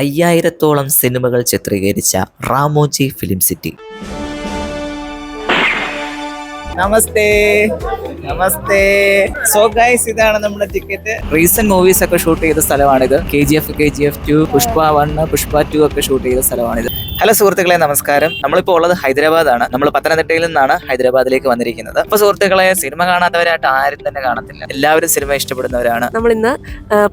5000-ഓളം സിനിമകൾ ചിത്രീകരിച്ച Ramoji film city. നമസ്തേ നമസ്തേ. So guys, ഇതാണ് നമ്മുടെ ടിക്കറ്റ്. റീസെന്റ് മൂവീസ് ഒക്കെ ഷൂട്ട് ചെയ്ത സ്ഥലമാണിത്. KGF 2, പുഷ്പ 1, പുഷ്പ 2 ഒക്കെ ഷൂട്ട് ചെയ്ത സ്ഥലമാണിത്. ഹലോ സുഹൃത്തുക്കളെ, നമസ്കാരം. നമ്മളിപ്പോൾ ഉള്ളത് ഹൈദരാബാദാണ്. നമ്മൾ പത്തനംതിട്ടയിൽ നിന്നാണ് ഹൈദരാബാദിലേക്ക് വന്നിരിക്കുന്നത്. അപ്പൊ സുഹൃത്തുക്കളെ, സിനിമ കാണാത്തവരായിട്ട് ആരും തന്നെ കാണത്തില്ല. എല്ലാവരും സിനിമ ഇഷ്ടപ്പെടുന്നവരാണ്. നമ്മൾ ഇന്ന്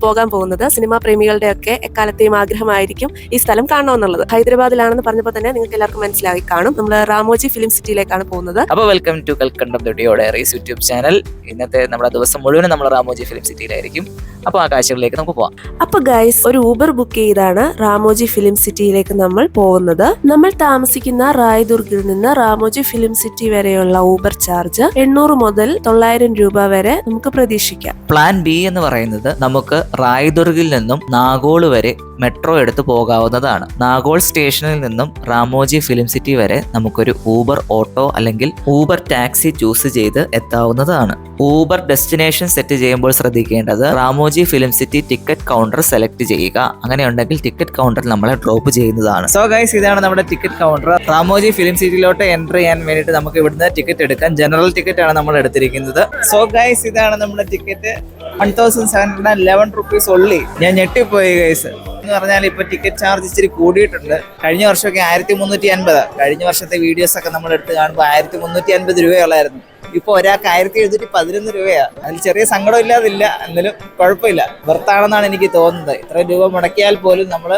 പോകാൻ പോകുന്നത് സിനിമാ പ്രേമികളുടെ ഒക്കെ എക്കാലത്തെയും ആഗ്രഹമായിരിക്കും ഈ സ്ഥലം കാണണമെന്നുള്ളത്. ഹൈദരാബാദിലാണെന്ന് പറഞ്ഞപ്പോൾ തന്നെ നിങ്ങൾക്ക് എല്ലാവർക്കും മനസ്സിലായി കാണും. നമ്മൾ റാമോജി ഫിലിം സിറ്റിയിലേക്കാണ് പോകുന്നത്. അപ്പോൾ welcome to Kalkandam duo diaries YouTube channel. ഇന്നത്തെ നമ്മുടെ ദിവസം മുഴുവനും നമ്മൾ റാമോജി ഫിലിം സിറ്റിയിലായിരിക്കും. അപ്പോൾ ആ കാഴ്ചകളിലേക്ക് നമുക്ക് പോവാം. അപ്പൊ ഗൈസ്, ഒരു ഊബർ ബുക്ക് ചെയ്താണ് റാമോജി ഫിലിം സിറ്റിയിലേക്ക് നമ്മൾ പോകുന്നത്. നമ്മൾ താമസിക്കുന്ന റായ്ദുർഗിൽ നിന്ന് റാമോജി ഫിലിം സിറ്റി വരെയുള്ള ഊബർ ചാർജ് 800 മുതൽ 900 രൂപ വരെ നമുക്ക് പ്രതീക്ഷിക്കാം. പ്ലാൻ ബി എന്ന് പറയുന്നത് നമുക്ക് റായ്ദുർഗിൽ നിന്നും നാഗോൾ വരെ മെട്രോ എടുത്ത് പോകാവുന്നതാണ്. നാഗോൾ സ്റ്റേഷനിൽ നിന്നും റാമോജി ഫിലിം സിറ്റി വരെ നമുക്കൊരു ഊബർ ഓട്ടോ അല്ലെങ്കിൽ ഊബർ ടാക്സി ചൂസ് ചെയ്ത് എത്താവുന്നതാണ്. ഊബർ ഡെസ്റ്റിനേഷൻ സെറ്റ് ചെയ്യുമ്പോൾ ശ്രദ്ധിക്കേണ്ടത് Ramoji film city ticket counter select ചെയ്യുക. അങ്ങനെയുണ്ടെങ്കിൽ ടിക്കറ്റ് കൗണ്ടർ നമ്മളെ ഡ്രോപ്പ് ചെയ്യുന്നതാണ്. സോ ഗൈസ്, ഇതാണ് നമ്മുടെ ടിക്കറ്റ് കൗണ്ടർ. റാമോജി ഫിലിം സിറ്റിയിലോട്ട് എൻട്രി ചെയ്യാൻ വേണ്ടിയിട്ട് നമുക്ക് ഇവിടുന്ന് ടിക്കറ്റ് എടുക്കാം. ജനറൽ ടിക്കറ്റ് ആണ് നമ്മൾ എടുത്തിരിക്കുന്നത്. സോ ഗൈസ്, ഇതാണ് നമ്മുടെ ടിക്കറ്റ്. 1711 റുപ്പീസ് ഉള്ളി. ഞാൻ ഞെട്ടിപ്പോയി ഗൈസ്. എന്ന് പറഞ്ഞാൽ ഇപ്പൊ ടിക്കറ്റ് ചാർജ് ഇച്ചിരി കൂടിയിട്ടുണ്ട്. കഴിഞ്ഞ വർഷമൊക്കെ 1350. കഴിഞ്ഞ വർഷത്തെ വീഡിയോസ് ഒക്കെ നമ്മൾ എടുത്ത് കാണുമ്പോൾ 1350 രൂപയുള്ളായിരുന്നു. ഇപ്പൊ ഒരാൾക്ക് 1711 രൂപയാണ്. അതിൽ ചെറിയ സങ്കടം ഇല്ലാതില്ല, എന്നാലും കുഴപ്പമില്ല. വെർത്താണെന്നാണ് എനിക്ക് തോന്നുന്നത്. ഇത്രയും രൂപ മുടക്കിയാൽ പോലും നമ്മൾ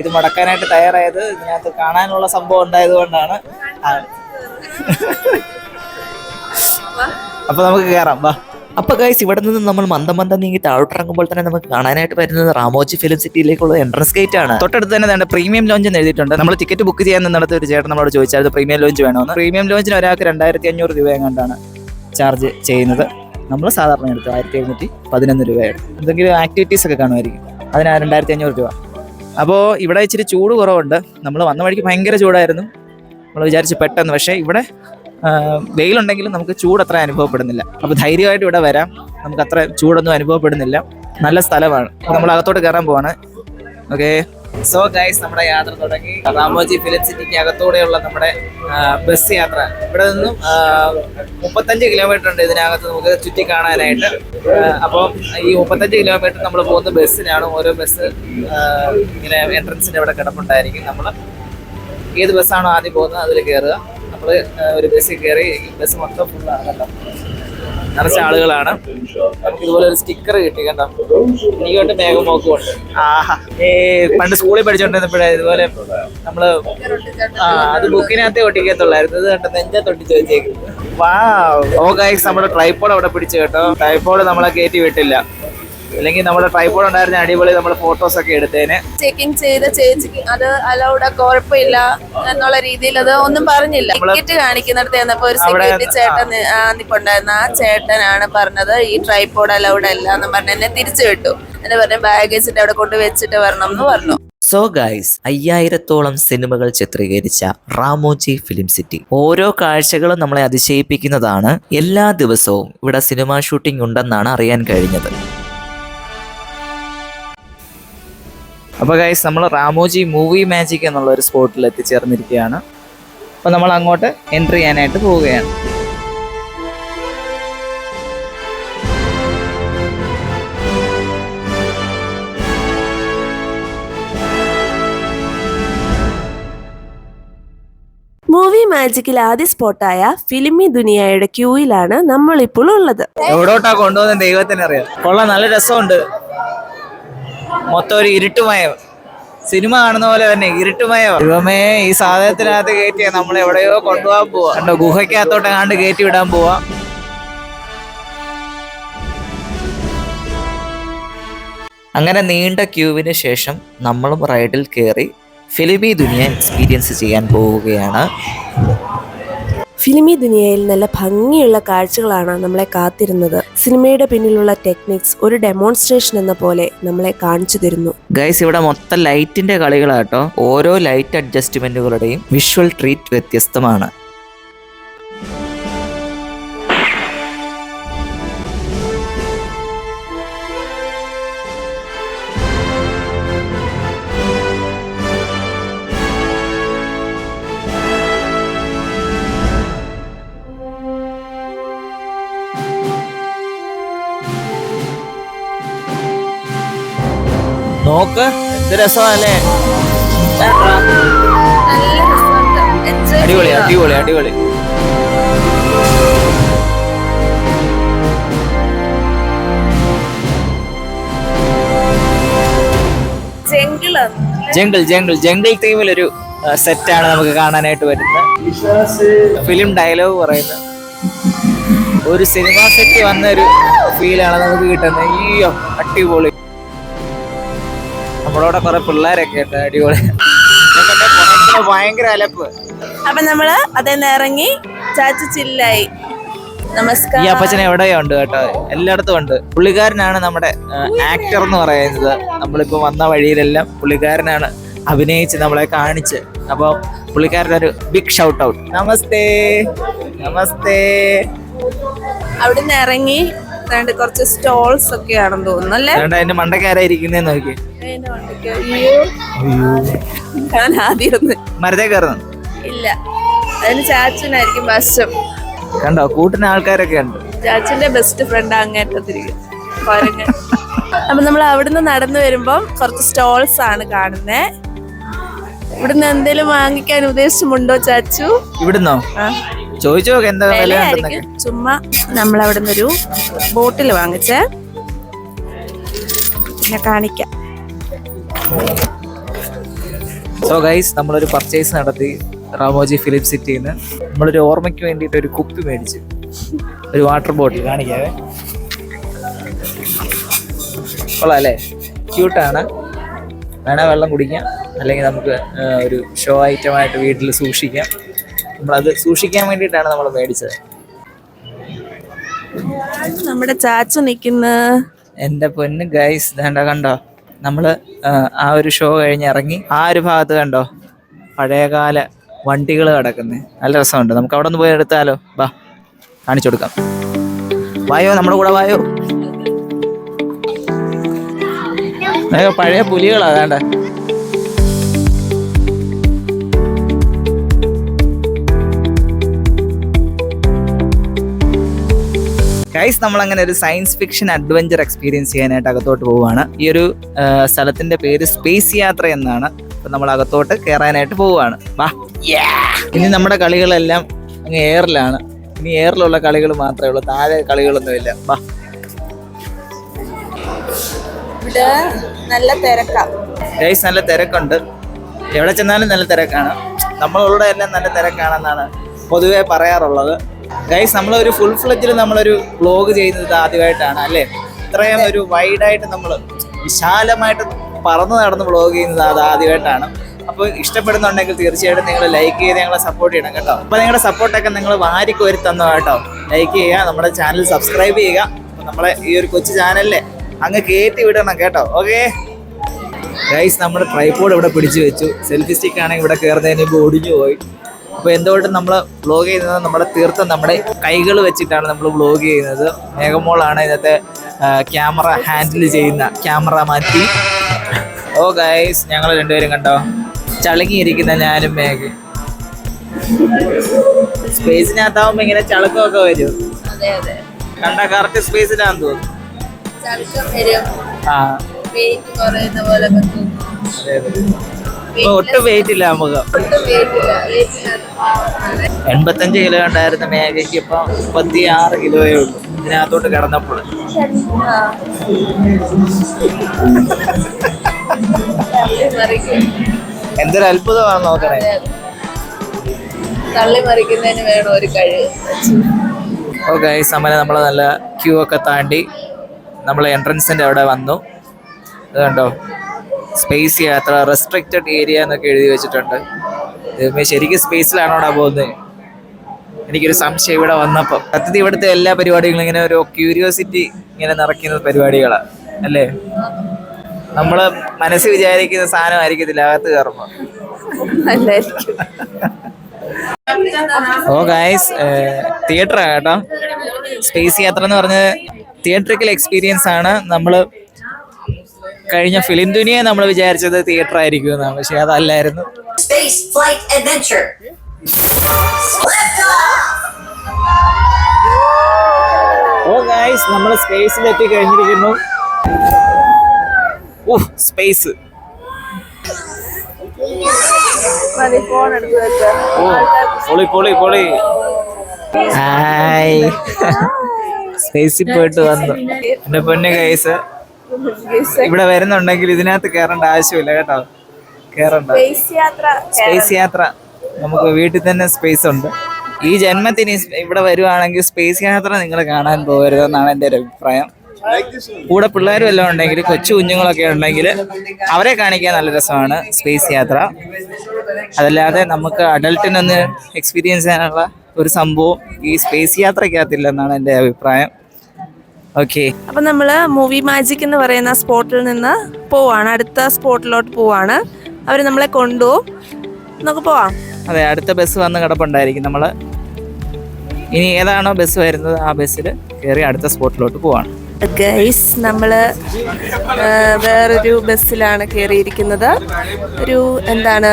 ഇത് മുടക്കാനായിട്ട് തയ്യാറായത് ഇതിനകത്ത് കാണാനുള്ള സംഭവം ഉണ്ടായത് കൊണ്ടാണ്. അപ്പൊ നമുക്ക് കയറാം, വാ. അപ്പൊ ഗൈസ്, ഇവിടെ നിന്ന് നമ്മൾ മന്ദം നീങ്ങി താഴോട്ടിറങ്ങുമ്പോൾ തന്നെ നമുക്ക് കാണാനായിട്ട് വരുന്നത് റാമോജി ഫിലിം സിറ്റിയിലേക്കുള്ള എൻട്രൻസ് ഗേറ്റ് ആണ്. തൊട്ടടുത്ത് തന്നെ പ്രീമിയം ലോഞ്ച് എന്ന് എഴുതിയിട്ടുണ്ട്. നമ്മൾ ടിക്കറ്റ് ബുക്ക് ചെയ്യാൻ നിന്നിടത്ത് ഒരു ചേട്ടൻ നമ്മളോട് ചോദിച്ചാൽ പ്രീമിയം ലോഞ്ച് വേണമെന്ന്. പ്രീമിയം ലോഞ്ചിന് ഒരാൾക്ക് 2500 രൂപ എങ്ങാണ്ടാണ് ചാർജ് ചെയ്യുന്നത്. നമ്മൾ സാധാരണ എടുത്ത് 1711 രൂപയാണ്. എന്തെങ്കിലും ആക്ടിവിറ്റീസ് ഒക്കെ കാണുമായിരിക്കും, അതിന് 2500 രൂപ. അപ്പോൾ ഇവിടെ ഇച്ചിരി ചൂട് കുറവുണ്ട്. നമ്മൾ വന്ന വഴിക്ക് ഭയങ്കര ചൂടായിരുന്നു. നമ്മൾ വിചാരിച്ച് പെട്ടെന്ന്, പക്ഷേ ഇവിടെ വെയിലുണ്ടെങ്കിലും നമുക്ക് ചൂട് അത്ര അനുഭവപ്പെടുന്നില്ല. അപ്പോൾ ധൈര്യമായിട്ട് ഇവിടെ വരാം. നമുക്ക് അത്ര ചൂടൊന്നും അനുഭവപ്പെടുന്നില്ല. നല്ല സ്ഥലമാണ്. നമ്മൾ അകത്തോട്ട് കയറാൻ പോവാണ്. ഓക്കെ, സോ ഗൈസ്, നമ്മുടെ യാത്ര തുടങ്ങി. റാമോജി ഫിലിം സിറ്റിക്ക് അകത്തൂടെയുള്ള നമ്മുടെ ബസ് യാത്ര. ഇവിടെ നിന്നും 35 കിലോമീറ്റർ ഉണ്ട് ഇതിനകത്ത് നമുക്ക് ചുറ്റി കാണാനായിട്ട്. അപ്പോൾ ഈ 35 കിലോമീറ്റർ നമ്മൾ പോകുന്ന ബസ്സിനാണ്. ഓരോ ബസ് ഇങ്ങനെ എൻട്രൻസിൻ്റെ ഇവിടെ കിടപ്പുണ്ടായിരിക്കും. നമ്മൾ ഏത് ബസ്സാണോ ആദ്യം പോകുന്നത് അതിൽ കയറുക. നമ്മൾ ഒരു ബസ്സിൽ കയറി. ബസ് മൊത്തം ഫുള്ളാണ് കേട്ടോ, നിറച്ച ആളുകളാണ്. നമുക്ക് ഇതുപോലെ ഒരു സ്റ്റിക്കർ കിട്ടി കേട്ടോ. എനിക്കോട്ട് മേഘമോക്കുമുണ്ട്. ആഹാ, പണ്ട് സ്കൂളിൽ പഠിച്ചോണ്ടിരുന്നപ്പോഴേ ഇതുപോലെ നമ്മള് അത് ബുക്കിനകത്തേ ഒട്ടിക്കത്തുള്ളായിരുന്നു. ഇത് കേട്ടോ, നെഞ്ചത്ത് ഒട്ടിച്ച് വെച്ചേക്കുന്നത്. ഓ ഗൈസ്, നമ്മുടെ ട്രൈപോഡ് അവിടെ പിടിച്ചു കേട്ടോ. ട്രൈപോഡ് നമ്മളെ കയറ്റി വിട്ടില്ല. അല്ലെങ്കിൽ നമ്മുടെ ട്രൈപോഡ് ഉണ്ടായിരുന്ന അടിപൊളി നമ്മൾ ഫോട്ടോസ് ഒക്കെ എടുത്തേനെ. ചെക്കിംഗ് ചെയ്ത ചേച്ചിക്ക് അത് അലൗഡ്, കുഴപ്പമില്ല എന്നുള്ള രീതിയിൽ അത് ഒന്നും പറഞ്ഞില്ല. ടിക്കറ്റ് കാണിക്കുന്നിടത്ത് ചെന്നപ്പോ ഒരു സെക്യൂരിറ്റി ചേട്ടൻ നിൽപ്പുണ്ടായിരുന്നു. ആ ചേട്ടനാണ് പറഞ്ഞത് ഈ ട്രൈപോഡ് അലൗഡ് അല്ല എന്ന് പറഞ്ഞ് എന്നെ തിരിച്ചു വിട്ടു. എന്നെ പറഞ്ഞു ബാഗേജിന്റെ അവിടെ കൊണ്ട് വെച്ചിട്ട് വരണം എന്ന് പറഞ്ഞു. സോ ഗൈസ്, 5000-ഓളം സിനിമകൾ ചിത്രീകരിച്ച റാമോജി ഫിലിം സിറ്റി. ഓരോ കാഴ്ചകളും നമ്മളെ അതിശയിപ്പിക്കുന്നതാണ്. എല്ലാ ദിവസവും ഇവിടെ സിനിമാ ഷൂട്ടിംഗ് ഉണ്ടെന്നാണ് അറിയാൻ കഴിഞ്ഞത്. അപ്പോൾ ഗൈസ്, നമ്മൾ റാമോജി മൂവി മാജിക് എന്നുള്ള ഒരു സ്പോട്ടിൽ എത്തിച്ചേർന്നിരിക്കുകയാണ്. അപ്പോൾ നമ്മൾ അങ്ങോട്ട് എൻട്രി ചെയ്യാനായിട്ട് പോവുകയാണ്. മൂവി മാജിക്കിൽ ആദ്യ സ്പോട്ടായ ഫിലിമി ദുനിയയുടെ ക്യൂയിലാണ് നമ്മൾ ഇപ്പോൾ ഉള്ളത്. എവിടോട്ടാ കൊണ്ടുപോകുന്ന ദൈവത്തിനറിയാം. കൊള്ളാം, നല്ല രസമുണ്ട്. മൊത്തം ഒരു ഇരുട്ടുമയം. സിനിമ കാണുന്ന പോലെ തന്നെ ഇരുട്ടുമയം. ദൈവമേ, ഈ സാധനത്തിനകത്ത് കയറ്റിയാ നമ്മൾ എവിടെയോ കൊണ്ടുപോകാൻ പോവാ. കണ്ടോ, ഗുഹയ്ക്കകത്തോട്ട് കണ്ട് കയറ്റി വിടാൻ പോവാ. അങ്ങനെ നീണ്ട ക്യൂവിന് ശേഷം നമ്മളും റൈഡിൽ കയറി ഫിലിമി ദുനിയ എക്സ്പീരിയൻസ് ചെയ്യാൻ പോവുകയാണ്. ഫിലിമി ദുനിയയിൽ നല്ല ഭംഗിയുള്ള കാഴ്ചകളാണ് നമ്മളെ കാത്തിരുന്നത്. സിനിമയുടെ പിന്നിലുള്ള ടെക്നിക്സ് ഒരു ഡെമോൺസ്ട്രേഷൻ എന്ന പോലെ നമ്മളെ കാണിച്ചു തരുന്നു. ഗൈസ്, ഇവിടെ മൊത്തം ലൈറ്റിന്റെ കളികളാട്ടോ. ഓരോ ലൈറ്റ് അഡ്ജസ്റ്റ്മെന്റുകളുടെയും വിഷ്വൽ ട്രീറ്റ് വ്യത്യസ്തമാണ്. നോക്ക് എന്ത് രസമല്ലേ. നല്ല രസമുണ്ട്. Enjoy അടിപൊളി ചെയ്യുക. അടിപൊളി അടിപൊളി. ജംഗിൾ തീമിലൊരു സെറ്റാണ് നമുക്ക് കാണാനായിട്ട് വരുന്നത്. ഫിലിം ഡയലോഗ് പറയുന്നത് ഒരു സിനിമ സെറ്റ് വന്ന ഒരു ഫീലാണ് നമുക്ക് കിട്ടുന്നത്. അയ്യോ അടിപൊളി. നമ്മളോടെ കുറെ പിള്ളേരൊക്കെ ഉണ്ട്. അടിപൊളി. ഭയങ്കര അലപ്പ്. അപ്പൊ നമ്മള് അതേന്ന് ഇറങ്ങി ചാച്ചു ചില്ലായി. ഈ നമസ്കാരം. അപ്പച്ചനെ എവിടെയോ ഉണ്ട് കേട്ടോ, എല്ലായിടത്തും ഉണ്ട്. പുള്ളിക്കാരനാണ് നമ്മുടെ ആക്ടർ എന്ന് പറയുന്നത്. നമ്മളിപ്പോ വന്ന വഴിയിലെല്ലാം പുള്ളിക്കാരനാണ് അഭിനയിച്ച് നമ്മളെ കാണിച്ച്. അപ്പൊ പുള്ളിക്കാരനൊരു ബിഗ് ഷൗട്ട് ഔട്ട്. നമസ്തേ നമസ്തേ. അവിടുന്ന് ഇറങ്ങി കുറച്ച് സ്റ്റോൾസ് ഒക്കെ ആണെന്ന് തോന്നുന്നു അല്ലേ? അതിന്റെ മണ്ടക്കാരായിരിക്കുന്നേന്ന് നോക്കി. ഞാൻ ആദ്യം മരത്തെ കയറുന്നു. ഇല്ല, അതിന് ചാച്ചുനായിരിക്കും വശം. കണ്ടോ കൂട്ടിന് ആൾക്കാരൊക്കെ ഉണ്ട്. ചാച്ചുന്റെ ബെസ്റ്റ് ഫ്രണ്ട് അങ്ങേറ്റത്തിരിക്കും. അപ്പൊ നമ്മൾ അവിടുന്ന് നടന്നു വരുമ്പം കുറച്ച് സ്റ്റോൾസ് ആണ് കാണുന്നേ. ഇവിടുന്ന് എന്തേലും വാങ്ങിക്കാൻ ഉദ്ദേശമുണ്ടോ ചാച്ചു? ഇവിടുന്നോ ചോദിച്ചു നോക്ക് എന്താ വില. ചുമ്മാ നമ്മൾ അവിടുന്ന് ഒരു ബോട്ടിൽ വാങ്ങിച്ചേ, പിന്നെ കാണിക്കാം. സോ ഗൈസ്, നമ്മളൊരു പർച്ചേസ് നടത്തി റാമോജി ഫിലിം സിറ്റിയിൽ നിന്ന്. നമ്മളൊരു ഓർമ്മയ്ക്ക് വേണ്ടിയിട്ട് ഒരു കുപ്പി മേടിച്ചു, ഒരു വാട്ടർ ബോട്ടിൽ. കാണിക്കാവേ. കൊള്ളാം അല്ലേ? ക്യൂട്ടാണ്. വേണേൽ വെള്ളം കുടിക്കാം, അല്ലെങ്കിൽ നമുക്ക് ഒരു ഷോ ഐറ്റമായിട്ട് വീട്ടിൽ സൂക്ഷിക്കാം. നമ്മളത് സൂക്ഷിക്കാൻ വേണ്ടിയിട്ടാണ് നമ്മൾ മേടിച്ചത്. നമ്മുടെ ചാച്ചു നിൽക്കുന്ന എൻ്റെ പൊന്ന് ഗൈസ്, വേണ്ട കണ്ടോ, നമ്മൾ ആ ഒരു ഷോ കഴിഞ്ഞ് ഇറങ്ങി ആ ഒരു ഭാഗത്ത് കണ്ടോ പഴയകാല വണ്ടികൾ കിടക്കുന്നത്. നല്ല രസമുണ്ട്. നമുക്ക് അവിടെ ഒന്ന് പോയി എടുത്താലോ? ബാ, കാണിച്ചു കൊടുക്കാം. വായോ, നമ്മുടെ കൂടെ വായോ. പഴയ പുലികളാ വേണ്ട. ഗൈസ്, നമ്മളങ്ങനെ ഒരു സയൻസ് ഫിക്ഷൻ അഡ്വഞ്ചർ എക്സ്പീരിയൻസ് ചെയ്യാനായിട്ട് അകത്തോട്ട് പോവുകയാണ്. ഈ ഒരു സ്ഥലത്തിന്റെ പേര് സ്പേസ് യാത്ര എന്നാണ്. അപ്പൊ നമ്മൾ അകത്തോട്ട് കയറാനായിട്ട് പോവുകയാണ്. വാ. ഇനി നമ്മുടെ കളികളെല്ലാം അങ്ങ് എയറിലാണ്. ഇനി എയറിലുള്ള കളികൾ മാത്രമേ ഉള്ളൂ, താഴെ കളികളൊന്നുമില്ല. വാ. ഇവിടെ നല്ല തിരക്കാണ് ഗൈസ്, നല്ല തിരക്കുണ്ട്. എവിടെ ചെന്നാലും നല്ല തിരക്കാണ്. നമ്മളുടെ എല്ലാം നല്ല തിരക്കാണെന്നാണ് പൊതുവെ പറയാറുള്ളത്. ഗൈസ്, നമ്മളൊരു ഫുൾ ഫ്ലെഡ്ജിൽ നമ്മളൊരു വ്ലോഗ് ചെയ്യുന്നത് ആദ്യമായിട്ടാണ് അല്ലേ? ഇത്രയും ഒരു വൈഡായിട്ട് നമ്മൾ വിശാലമായിട്ട് പറന്ന് നടന്ന് വ്ലോഗ് ചെയ്യുന്നത് അത് ആദ്യമായിട്ടാണ്. അപ്പോൾ ഇഷ്ടപ്പെടുന്നുണ്ടെങ്കിൽ തീർച്ചയായിട്ടും നിങ്ങൾ ലൈക്ക് ചെയ്ത് ഞങ്ങളെ സപ്പോർട്ട് ചെയ്യണം കേട്ടോ. അപ്പോൾ നിങ്ങളുടെ സപ്പോർട്ടൊക്കെ നിങ്ങൾ വാരിക്കോരി തന്നോ കേട്ടോ. ലൈക്ക് ചെയ്യുക, നമ്മുടെ ചാനൽ സബ്സ്ക്രൈബ് ചെയ്യുക. അപ്പോൾ നമ്മളെ ഈ ഒരു കൊച്ചു ചാനലിലെ അങ്ങ് കയറ്റി വിടണം കേട്ടോ. ഓക്കെ ഗൈസ്, നമ്മുടെ ട്രൈപോഡ് ഇവിടെ പിടിച്ചു വെച്ചു. സെൽഫി സ്റ്റിക്ക് ആണെങ്കിൽ ഇവിടെ കയറുന്നതിന് ഇപ്പോൾ ഒടിഞ്ഞു പോയി. അപ്പോൾ എന്തുകൊണ്ടും നമ്മൾ വ്ലോഗ് ചെയ്യുന്നത് നമ്മുടെ തീർത്തും നമ്മുടെ കൈകൾ വെച്ചിട്ടാണ് നമ്മൾ വ്ലോഗ് ചെയ്യുന്നത്. മേഘമോളാണ് ഇന്നത്തെ ക്യാമറ ഹാൻഡിൽ ചെയ്യുന്ന ക്യാമറ മാറ്റി. ഓ ഗൈസ്, ഞങ്ങൾ രണ്ടുപേരും കണ്ടോ ചളുങ്ങിയിരിക്കുന്ന ഞാനും മേഘ. സ്പേസിനകത്താവുമ്പോ ഇങ്ങനെ ചളുക്കമൊക്കെ വരും. കണ്ട കറക്റ്റ് സ്പേസിലാന്ന് തോന്നുന്നു. ആ ഒട്ടും വെയിറ്റ് ഇല്ല നമുക്ക്. 85 കിലോ ഉണ്ടായിരുന്ന മേഘയ്ക്ക് ഇപ്പൊ 36 കിലോയേ ഉള്ളൂ ഇതിനകത്തോട്ട് കിടന്നപ്പോൾ. എന്തൊരു അത്ഭുതമാണ് നോക്കണേ. തള്ളി മറിക്കുന്നതിന് വേണം ഒരു കഴിവ്. ഓക്കെ, സമയം നമ്മൾ നല്ല ക്യൂ ഒക്കെ താണ്ടി നമ്മൾ എൻട്രൻസിൻ്റെ അവിടെ വന്നു. ഇത് കണ്ടോ, സ്പേസ് യാത്ര റെസ്ട്രിക്റ്റഡ് ഏരിയ എന്നൊക്കെ എഴുതി വെച്ചിട്ടുണ്ട്. ശരിക്കും സ്പേസിലാണോ അവിടെ പോകുന്നത്? എനിക്കൊരു സംശയം ഇവിടെ വന്നപ്പോൾ. സത്യത്തിൽ ഇവിടുത്തെ എല്ലാ പരിപാടികളും ഇങ്ങനെ ഒരു ക്യൂരിയോസിറ്റി ഇങ്ങനെ നിറയ്ക്കുന്ന പരിപാടികളാണ് അല്ലേ? നമ്മൾ മനസ്സിൽ വിചാരിക്കുന്ന സാധനം ആയിരിക്കത്തില്ല അകത്ത് കയറുമ്പോൾ. ഓ ഗൈസ്, തിയേറ്ററാണ് കേട്ടോ. സ്പേസ് യാത്ര എന്ന് പറഞ്ഞത് തിയേറ്ററിക്കൽ എക്സ്പീരിയൻസ് ആണ്. നമ്മൾ കഴിഞ്ഞ ഫിലിം ദുനിയ നമ്മൾ വിചാരിച്ചത് തിയേറ്റർ ആയിരിക്കും എന്നാണ്, പക്ഷെ അതല്ലായിരുന്നു. ഓ ഗൈസ്, നമ്മൾ സ്പേസിൽ എത്തി കഴിഞ്ഞിരിക്കുന്നു. സ്പേസ്. ഫോൺ എടുത്ത് വെക്കാം. പൊളി. ഹായ്, സ്പേസിൽ പോയിട്ട് വന്നു. എന്റെ പൊന്നെ ഗൈസ്, ഇവിടെ വരുന്നുണ്ടെങ്കിൽ ഇതിനകത്ത് കയറേണ്ട ആവശ്യമില്ല കേട്ടോ. കയറണ്ട. സ്പേസ് യാത്ര നമുക്ക് വീട്ടിൽ തന്നെ സ്പേസ് ഉണ്ട്. ഈ ജന്മത്തിന് ഇവിടെ വരുവാണെങ്കിൽ സ്പേസ് യാത്ര നിങ്ങൾ കാണാൻ പോകരുതെന്നാണ് എൻ്റെ ഒരു അഭിപ്രായം. കൂടെ പിള്ളേരും എല്ലാം ഉണ്ടെങ്കിൽ, കൊച്ചു കുഞ്ഞുങ്ങളൊക്കെ ഉണ്ടെങ്കിൽ അവരെ കാണിക്കാൻ നല്ല രസമാണ് സ്പേസ് യാത്ര. അതല്ലാതെ നമുക്ക് അഡൽട്ടിനൊന്ന് എക്സ്പീരിയൻസ് ചെയ്യാനുള്ള ഒരു സംഭവം ഈ സ്പേസ് യാത്രയ്ക്കകത്തില്ലെന്നാണ് എൻ്റെ അഭിപ്രായം. ഓക്കെ, അപ്പൊ നമ്മള് മൂവി മാജിക് എന്ന് പറയുന്ന സ്പോട്ടിൽ നിന്ന് പോവാണ്, അടുത്ത സ്പോട്ടിലോട്ട് പോവാണ്. അവര് നമ്മളെ കൊണ്ടുപോകും. നമുക്ക് പോവാം. അതെ, അടുത്ത ബസ് വന്ന് കിടപ്പുണ്ടായിരിക്കും. നമ്മൾ ഇനി ഏതാണോ ബസ് വരുന്നത് ആ ബസ്സിൽ കയറി അടുത്ത സ്പോട്ടിലോട്ട് പോവാണ്. ഗൈസ്, നമ്മള് വേറൊരു ബസ്സിലാണ് കയറിയിരിക്കുന്നത്. ഒരു എന്താണ്,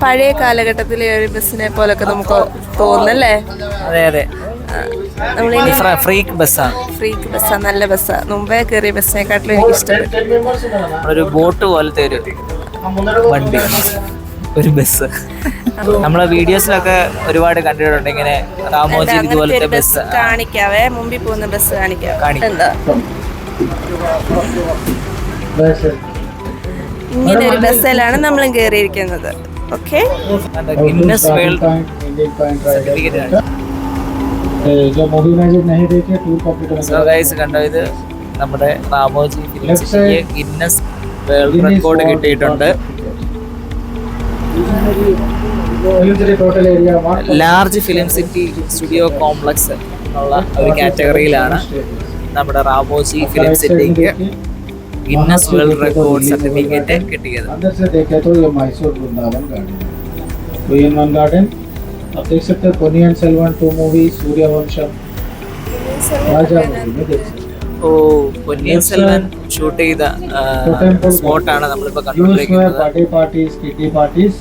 പഴയ കാലഘട്ടത്തിലെ ഒരു ബസ്സിനെ പോലൊക്കെ നമുക്ക് തോന്നുന്നല്ലേ? അതെ, നമ്മളിനി ഫ്രീക്ക് ബസ്സാണ്. ഫ്രീക്ക് ബസ്സാണ്, നല്ല ബസ്സാണ്. മുമ്പേ കയറിയ ബസ്സിനെക്കാട്ടിലും എനിക്ക് ഇഷ്ടപ്പെട്ടു. ഒരു ബോട്ട് പോലത്തെ ഒരു വണ്ടി, ഒരു ബസ്. നമ്മളെ വീഡിയോസിലൊക്കെ ഒരുപാട് കണ്ടിട്ടുണ്ട് ഇങ്ങനെ രാമോജി ഇതുപോലത്തെ ബസ്. കാണിക്കാവേ, മുമ്പിൽ പോകുന്ന ബസ് കാണിക്കാം. എന്താ ഇങ്ങനെ ഒരു ബസ്സിലാണ് നമ്മളും കയറിയിരിക്കുന്നത്. ഓക്കെ, ഗിന്നസ് വേൾഡ് സർട്ടിഫിക്കറ്റ് ആണ്. സോ ഗൈസ്, കണ്ടോ, ഇത് നമ്മുടെ രാമോജി ഫിലിം സിറ്റിക്ക് ഗിന്നസ് വേൾഡ് റെക്കോർഡ് കിട്ടിയിട്ടുണ്ട്. Large film city studio complex എന്നുള്ള ഒരു കാറ്റഗറിയിലാണ് നമ്മുടെ രാമോജി ഫിലിം സിറ്റിക്ക് ഗിന്നസ് വേൾഡ് റെക്കോർഡ് സർട്ടിഫിക്കറ്റ് കിട്ടിയത്. आप देख सकते हैं पोनियन सेल्वन 2 मूवी, सूर्यवंशम, राजा मूवी में देख सकते हैं. ഓ, പൊന്നിയിൻ സെൽവൻ ഷൂട്ട് ചെയ്ത സ്പോട്ടാണ് നമ്മളിപ്പോൾ കണ്ടുകൊണ്ടിരിക്കുന്നത്. Party parties, kitty parties.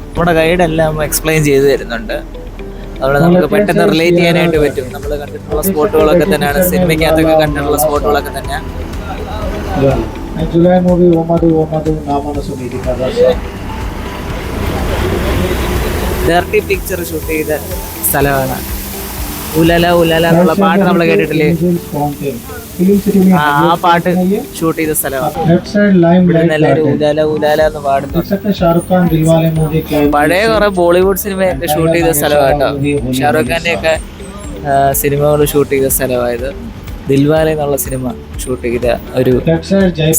നമ്മുടെ ഗൈഡ് എല്ലാം എക്സ്പ്ലെയിൻ ചെയ്തു തരുന്നുണ്ട്. അവിടെ നമുക്ക് പെട്ടെന്ന് റിലേറ്റ് ചെയ്യാനായിട്ട് പറ്റും. നമ്മൾ കണ്ടിട്ടുള്ള സ്പോട്ടുകളൊക്കെ തന്നെയാണ്, സിനിമയ്ക്കകത്തൊക്കെ കണ്ടിട്ടുള്ള സ്പോട്ടുകളൊക്കെ തന്നെയാണ്. जुलाई मूवी ओमधु नामनसु नीतिका रसा. ഡർട്ടി പിക്ചർ ഷൂട്ട് ചെയ്ത സ്ഥലമാണ്. ഉലല ഉലല എന്നുള്ള പാട്ട് നമ്മൾ കേട്ടിട്ടില്ലേ? ആ പാട്ട് ഷൂട്ട് ചെയ്ത സ്ഥലമാണ്. എല്ലാവരും ഉലാല ഉലാല എന്ന് പാടുന്നു. शाहरुख खान दिलवाले मूवी के പഴയ കുറെ ബോളിവുഡ് സിനിമയൊക്കെ ഷൂട്ട് ചെയ്ത സ്ഥലമാണ് കേട്ടോ. ഷാറുഖ് ഖാന്റെ ഒക്കെ സിനിമകൾ ഷൂട്ട് ചെയ്ത സ്ഥലമായത്. ദിൽവാലെ എന്നുള്ള സിനിമ ഷൂട്ട് ചെയ്ത ഒരു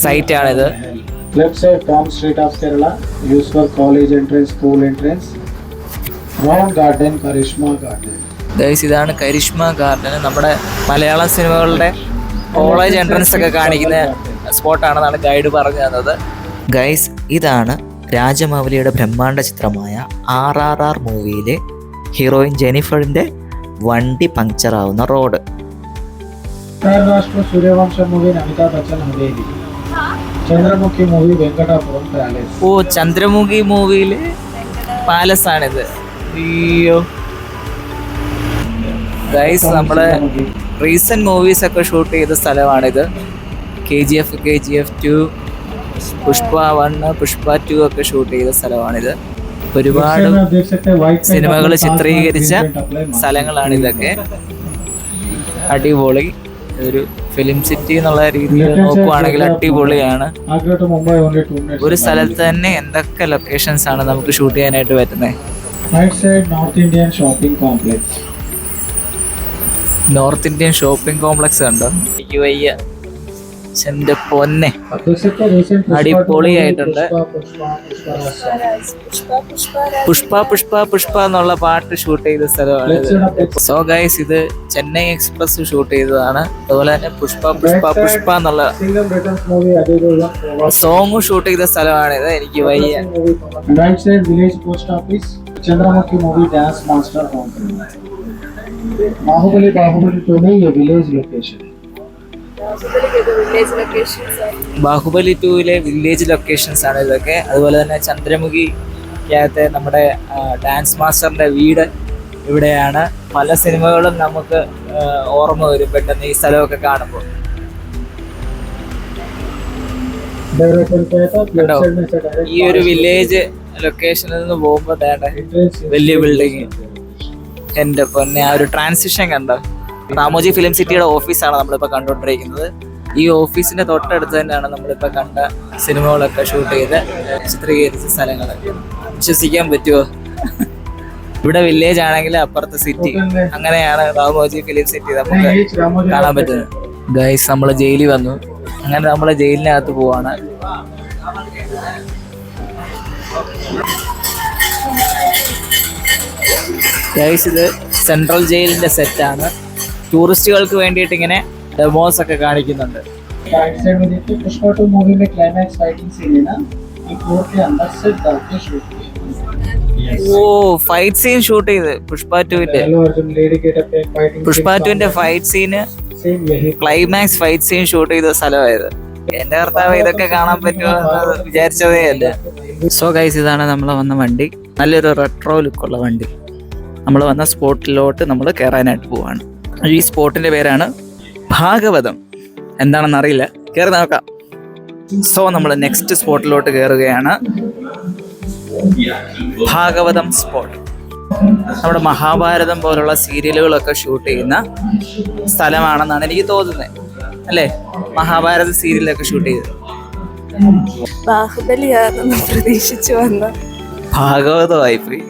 സൈറ്റ് ആണിത്. Left side Tom Street of Kerala, used for college entrance, school entrance. Rock Garden, Karishma Garden. Guys, ഇതാണ് കരിഷ്മ ഗാർഡൻ. നമ്മുടെ മലയാളം സിനിമകളുടെ കോളേജ് എൻട്രൻസ് ഒക്കെ കാണിക്കുന്ന സ്പോട്ടാണെന്നാണ് ഗൈഡ് പറഞ്ഞു തന്നത്. ഗൈസ്, ഇതാണ് രാജമൗലിയുടെ ബ്രഹ്മാണ്ഡ ചിത്രമായ RRR മൂവിയിലെ ഹീറോയിൻ ജെനിഫറിന്റെ വണ്ടി പങ്ക്ചറാവുന്ന road. Maharashtra Suryavamsha movie, Amitabh Bachchan Haveli. Chandramukhi movie Venkatapuram palace. Oh, Chandramukhi മൂവിയിലെ പാലസ് ആണിത്. അയ്യോ ഗൈസ്, നമ്മള് റീസെന്റ് മൂവീസ് ഒക്കെ ഷൂട്ട് ചെയ്ത സ്ഥലമാണിത്. KGF 2, പുഷ്പ 1, പുഷ്പ 2 ഒക്കെ ഷൂട്ട് ചെയ്ത സ്ഥലമാണിത്. ഒരുപാട് സിനിമകൾ ചിത്രീകരിച്ച സ്ഥലങ്ങളാണ് ഇതൊക്കെ. അടിപൊളി ഒരു ഫിലിം സിറ്റി എന്നുള്ള രീതിയിൽ നോക്കുവാണെങ്കിൽ അടിപൊളിയാണ്. ഒരു സ്ഥലത്ത് തന്നെ എന്തൊക്കെ ലൊക്കേഷൻസ് ആണ് നമുക്ക് ഷൂട്ട് ചെയ്യാനായിട്ട് പറ്റുന്നത്. North Indian shopping complex. North Indian shopping complex കണ്ടോ? എനിക്ക് വയ്യ, എന്റെ പൊന്നെ, അടിപൊളിയായിട്ടുണ്ട്. പുഷ്പ എന്നുള്ള പാട്ട് ഷൂട്ട് ചെയ്ത സ്ഥലമാണ്. സോ ഗൈസ്, ഇത് ചെന്നൈ എക്സ്പ്രസ് ഷൂട്ട് ചെയ്തതാണ്. അതുപോലെ തന്നെ പുഷ്പ എന്നുള്ള സോങ് ഷൂട്ട് ചെയ്ത സ്ഥലമാണിത്. എനിക്ക് വയ്യ. Chandramukhi movie dance master Baahubali 2 में ये विलेज लोकेशन. ബാഹുബലി 2-ലെ വില്ലേജ് ലൊക്കേഷൻസ് ആണ് ഇതൊക്കെ. അതുപോലെ തന്നെ ചന്ദ്രമുഖിക്കകത്തെ നമ്മുടെ ഡാൻസ് മാസ്റ്ററിന്റെ വീട് ഇവിടെയാണ്. പല സിനിമകളും നമുക്ക് ഓർമ്മ വരും പെട്ടെന്ന് ഈ സ്ഥലമൊക്കെ കാണുമ്പോൾ. കണ്ടോ? ഈ ഒരു വില്ലേജ് ലൊക്കേഷനിൽ നിന്ന് പോകുമ്പോ വലിയ ബിൽഡിങ്, എന്റെ പൊന്നെ ആ ഒരു ട്രാൻസിഷൻ കണ്ടോ. റാമോജി ഫിലിം സിറ്റിയുടെ ഓഫീസാണ് നമ്മളിപ്പോ കണ്ടുകൊണ്ടിരിക്കുന്നത്. ഈ ഓഫീസിന്റെ തൊട്ടടുത്ത് തന്നെയാണ് നമ്മളിപ്പോ കണ്ട സിനിമകളൊക്കെ ഷൂട്ട് ചെയ്ത് ചിത്രീകരിച്ച സ്ഥലങ്ങൾ. വിശ്വസിക്കാൻ പറ്റുമോ? ഇവിടെ വില്ലേജ് ആണെങ്കിൽ അപ്പുറത്ത് സിറ്റി, അങ്ങനെയാണ് റാമോജി ഫിലിം സിറ്റി നമുക്ക് കാണാൻ പറ്റുന്നത്. ഗൈസ്, നമ്മൾ ജയിലിൽ വന്നു. അങ്ങനെ നമ്മൾ ജയിലിനകത്ത് പോവാണ്. ഗൈസ്, ഇത് സെൻട്രൽ ജയിലിന്റെ സെറ്റാണ്. ടൂറിസ്റ്റുകൾക്ക് വേണ്ടിയിട്ട് ഇങ്ങനെ ഡെമോസ് ഒക്കെ കാണിക്കുന്നുണ്ട്. पुष्पा 2 मूवी में क्लाइमैक्स फाइटिंग सीन है ना, ये फ्लोर के अंदर से डाल के शूट किया। ഓ, ഫൈറ്റ് സീൻ ഷൂട്ട് ചെയ്ത് പുഷ്പ 2-ന്റെ. हेलो अर्जुन लेडी गेटअप पे फाइटिंग പുഷ്പ 2-ന്റെ ഫൈറ്റ് സീന്, सेम यही ക്ലൈമാക്സ് ഫൈറ്റ് സീൻ ഷൂട്ട് ചെയ്ത സ്ഥലമായത്. എന്റെ കർത്താവ്, ഇതൊക്കെ കാണാൻ പറ്റുമോ എന്ന് വിചാരിച്ചതേ അല്ല. സോ ഗൈസ്, ഇതാണ് നമ്മൾ വന്ന വണ്ടി. നല്ലൊരു റെട്രോ ലുക്കുള്ള വണ്ടി. നമ്മൾ വന്ന സ്പോട്ടിലോട്ട് നമ്മൾ കയറാനായിട്ട് പോവാണ്. ഈ സ്പോട്ടിന്റെ പേരാണ് ഭാഗവതം. എന്താണെന്ന് അറിയില്ല, കയറി നോക്കാം. സോ നമ്മൾ നെക്സ്റ്റ് സ്പോട്ടിലോട്ട് കയറുകയാണ്. ഭാഗവതം സ്പോട്ട്. നമ്മുടെ മഹാഭാരതം പോലുള്ള സീരിയലുകളൊക്കെ ഷൂട്ട് ചെയ്യുന്ന സ്ഥലമാണെന്നാണ് എനിക്ക് തോന്നുന്നത്, അല്ലേ? മഹാഭാരത സീരിയലൊക്കെ ഷൂട്ട് ചെയ്തത്. ബാഹുബലിയാണെന്ന് പ്രതീക്ഷിച്ചു വന്ന ഭാഗവതമായിപ്പോയി.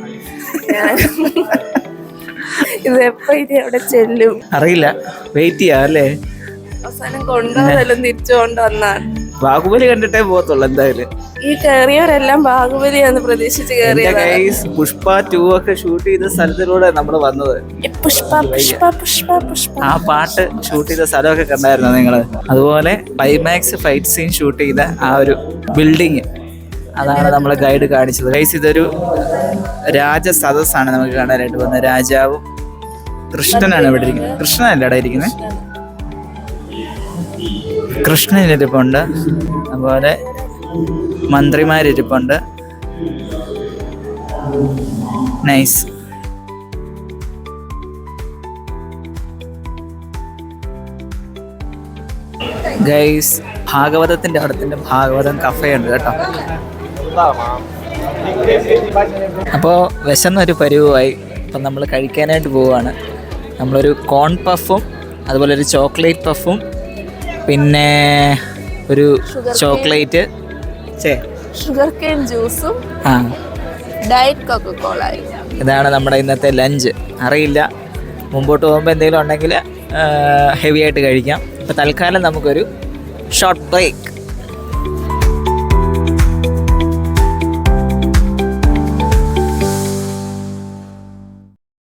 ഇത് എപ്പോ ഇനി അവിടെ ചെല്ലും അറിയില്ല, വെയിറ്റ് ചെയ്യാം അല്ലേ? അവസാനം കൊണ്ടുവന്നെല്ലാം തിരിച്ചു കൊണ്ടുവന്നാണ്. ബാഹുബലി കണ്ടിട്ടേ പോകത്തുള്ളൂ എന്തായാലും. ഈ കയറിയവരെല്ലാം ബാഹുബലിയാന്ന് പ്രതീക്ഷിച്ച് കയറിയതാണ്. പുഷ്പ 2 ഒക്കെ ഷൂട്ട് ചെയ്ത സ്ഥലത്തിലൂടെ നമ്മൾ വന്നത്. പുഷ്പ പുഷ്പ പുഷ്പ പുഷ്പ ആ പാട്ട് ഷൂട്ട് ചെയ്ത സ്ഥലമൊക്കെ കണ്ടായിരുന്നോ നിങ്ങള്? അതുപോലെ ക്ലൈമാക്സ് ഫൈറ്റ് സീൻ ഷൂട്ട് ചെയ്ത ആ ഒരു ബിൽഡിങ്, അതാണ് നമ്മളെ ഗൈഡ് കാണിച്ചത്. ഗൈസ്, ഇതൊരു രാജസദസ്സാണ് നമുക്ക് കാണാനായിട്ട് വന്നത്. രാജാവും കൃഷ്ണനാണ് ഇവിടെ ഇരിക്കുന്നത്. കൃഷ്ണനല്ല ഇവിടെ ഇരിക്കുന്നത്, കൃഷ്ണനിരിപ്പുണ്ട്. അതുപോലെ മന്ത്രിമാരിരിപ്പുണ്ട്. നൈസ്. ഗൈസ്, ഭാഗവതത്തിന്റെ അടുത്തിന്റെ ഭാഗവതം കഫേ ഉണ്ട് കേട്ടോ. അപ്പോൾ വിശന്നൊരു പരിവുമായി. അപ്പം നമ്മൾ കഴിക്കാനായിട്ട് പോവുകയാണ്. നമ്മളൊരു കോൺ പഫും അതുപോലെ ഒരു ചോക്ലേറ്റ് പഫും പിന്നെ ഒരു ചോക്ലേറ്റ് ഷുഗർ കെയിൻ ജ്യൂസും ഡയറ്റ് കൊക്കോളയും. ഇതാണ് നമ്മുടെ ഇന്നത്തെ ലഞ്ച്. അറിയില്ല, മുമ്പോട്ട് പോകുമ്പോൾ എന്തെങ്കിലും ഉണ്ടെങ്കിൽ ഹെവി ആയിട്ട് കഴിക്കാം. അപ്പോൾ തൽക്കാലം നമുക്കൊരു ഷോർട്ട് ബ്രേക്ക്.